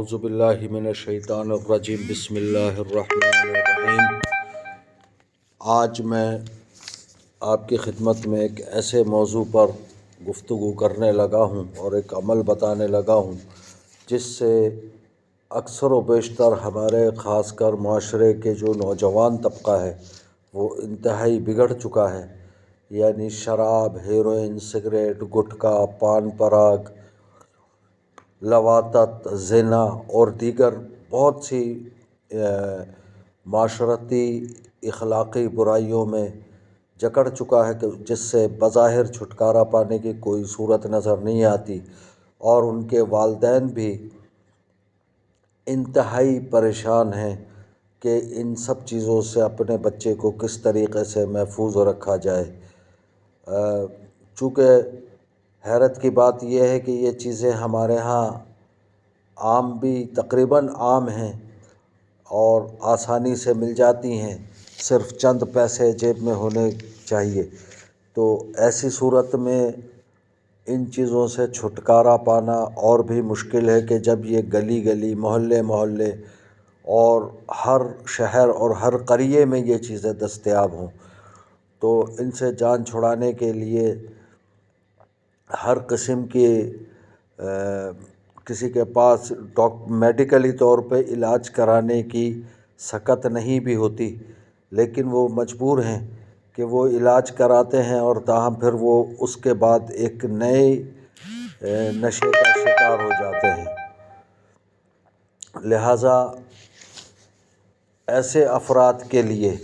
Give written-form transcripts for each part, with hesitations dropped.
اعوذ باللہ من الشیطان الرجیم بسم اللہ الرحمن الرحیم۔ آج میں آپ کی خدمت میں ایک ایسے موضوع پر گفتگو کرنے لگا ہوں اور ایک عمل بتانے لگا ہوں جس سے اکثر و بیشتر ہمارے خاص کر معاشرے کے جو نوجوان طبقہ ہے وہ انتہائی بگڑ چکا ہے، یعنی شراب، ہیروئن، سگریٹ، گٹکا، پان پراگ، لواطت، زنا اور دیگر بہت سی معاشرتی اخلاقی برائیوں میں جکڑ چکا ہے کہ جس سے بظاہر چھٹکارا پانے کی کوئی صورت نظر نہیں آتی، اور ان کے والدین بھی انتہائی پریشان ہیں کہ ان سب چیزوں سے اپنے بچے کو کس طریقے سے محفوظ رکھا جائے۔ چونکہ حیرت کی بات یہ ہے کہ یہ چیزیں ہمارے ہاں عام بھی تقریباً عام ہیں اور آسانی سے مل جاتی ہیں، صرف چند پیسے جیب میں ہونے چاہیے۔ تو ایسی صورت میں ان چیزوں سے چھٹکارا پانا اور بھی مشکل ہے کہ جب یہ گلی گلی، محلے محلے اور ہر شہر اور ہر قریے میں یہ چیزیں دستیاب ہوں۔ تو ان سے جان چھڑانے کے لیے ہر قسم کی کسی کے پاس میڈیکلی طور پہ علاج کرانے کی سکت نہیں بھی ہوتی، لیکن وہ مجبور ہیں کہ وہ علاج کراتے ہیں اور تاہم پھر وہ اس کے بعد ایک نئے نشے کا شکار ہو جاتے ہیں۔ لہٰذا ایسے افراد کے لیے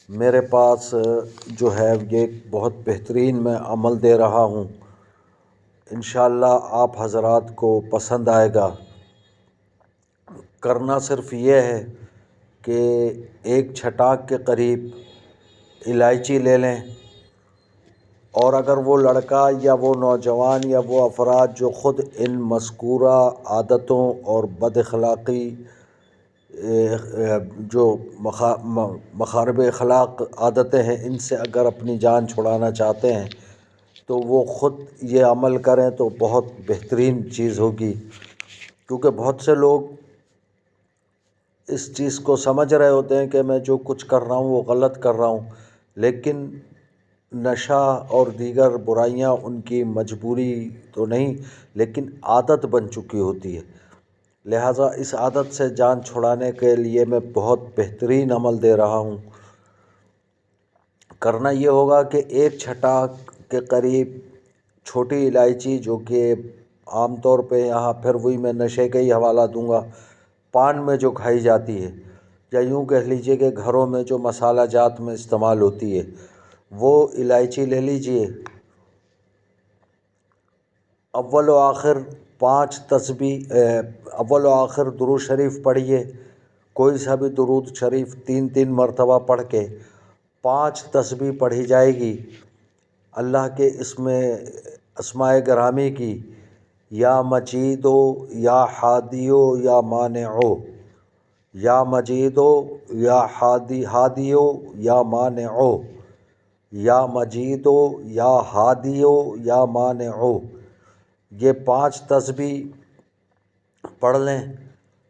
میرے پاس جو ہے یہ بہت بہترین میں عمل دے رہا ہوں، انشاءاللہ آپ حضرات کو پسند آئے گا۔ کرنا صرف یہ ہے کہ ایک چھٹاک کے قریب الائچی لے لیں، اور اگر وہ لڑکا یا وہ نوجوان یا وہ افراد جو خود ان مذکورہ عادتوں اور بد اخلاقی جو مخارب اخلاق عادتیں ہیں ان سے اگر اپنی جان چھڑانا چاہتے ہیں تو وہ خود یہ عمل کریں تو بہت بہترین چیز ہوگی، کیونکہ بہت سے لوگ اس چیز کو سمجھ رہے ہوتے ہیں کہ میں جو کچھ کر رہا ہوں وہ غلط کر رہا ہوں، لیکن نشہ اور دیگر برائیاں ان کی مجبوری تو نہیں لیکن عادت بن چکی ہوتی ہے۔ لہٰذا اس عادت سے جان چھڑانے کے لیے میں بہت بہترین عمل دے رہا ہوں۔ کرنا یہ ہوگا کہ ایک چھٹاک کے قریب چھوٹی الائچی، جو کہ عام طور پہ یہاں پھر وہی میں نشے کا ہی حوالہ دوں گا، پان میں جو کھائی جاتی ہے یا یوں کہہ لیجئے کہ گھروں میں جو مسالہ جات میں استعمال ہوتی ہے، وہ الائچی لے لیجئے۔ اول و آخر 5 تسبیح، اول و آخر درود شریف پڑھیے، کوئی سا بھی درود شریف 3 مرتبہ پڑھ کے 5 تسبیح پڑھی جائے گی اللہ کے اسماء گرامی کی، یا مجیدو یا ہادیو یا مانعو، یا مجیدو یا ہادیو یا مانعو، یا مجیدو یا ہادیو یا مانعو، یہ 5 تسبیح پڑھ لیں۔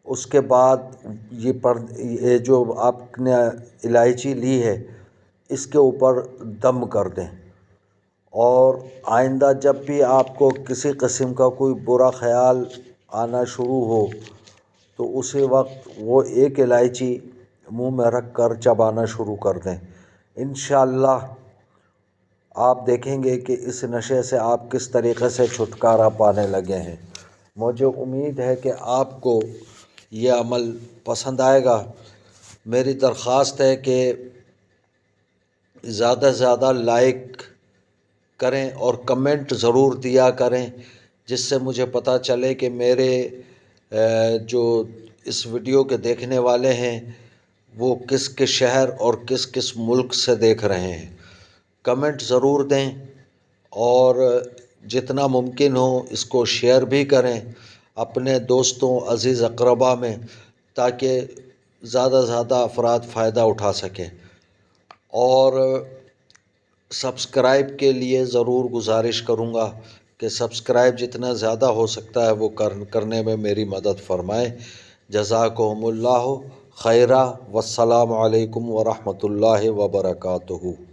اس کے بعد یہ جو آپ نے الائچی لی ہے اس کے اوپر دم کر دیں، اور آئندہ جب بھی آپ کو کسی قسم کا کوئی برا خیال آنا شروع ہو تو اسی وقت وہ ایک الائچی منہ میں رکھ کر چبانا شروع کر دیں۔ انشاءاللہ آپ دیکھیں گے کہ اس نشے سے آپ کس طریقے سے چھٹکارا پانے لگے ہیں۔ مجھے امید ہے کہ آپ کو یہ عمل پسند آئے گا۔ میری درخواست ہے کہ زیادہ سے زیادہ لائک کریں اور کمنٹ ضرور دیا کریں، جس سے مجھے پتہ چلے کہ میرے جو اس ویڈیو کے دیکھنے والے ہیں وہ کس کس شہر اور کس کس ملک سے دیکھ رہے ہیں۔ کمنٹ ضرور دیں اور جتنا ممکن ہو اس کو شیئر بھی کریں اپنے دوستوں، عزیز اقربا میں، تاکہ زیادہ سے زیادہ افراد فائدہ اٹھا سکیں۔ اور سبسکرائب کے لیے ضرور گزارش کروں گا کہ سبسکرائب جتنا زیادہ ہو سکتا ہے وہ کرنے میں میری مدد فرمائیں۔ جزاکم اللہ خیرہ، والسلام علیکم ورحمۃ اللہ وبرکاتہ۔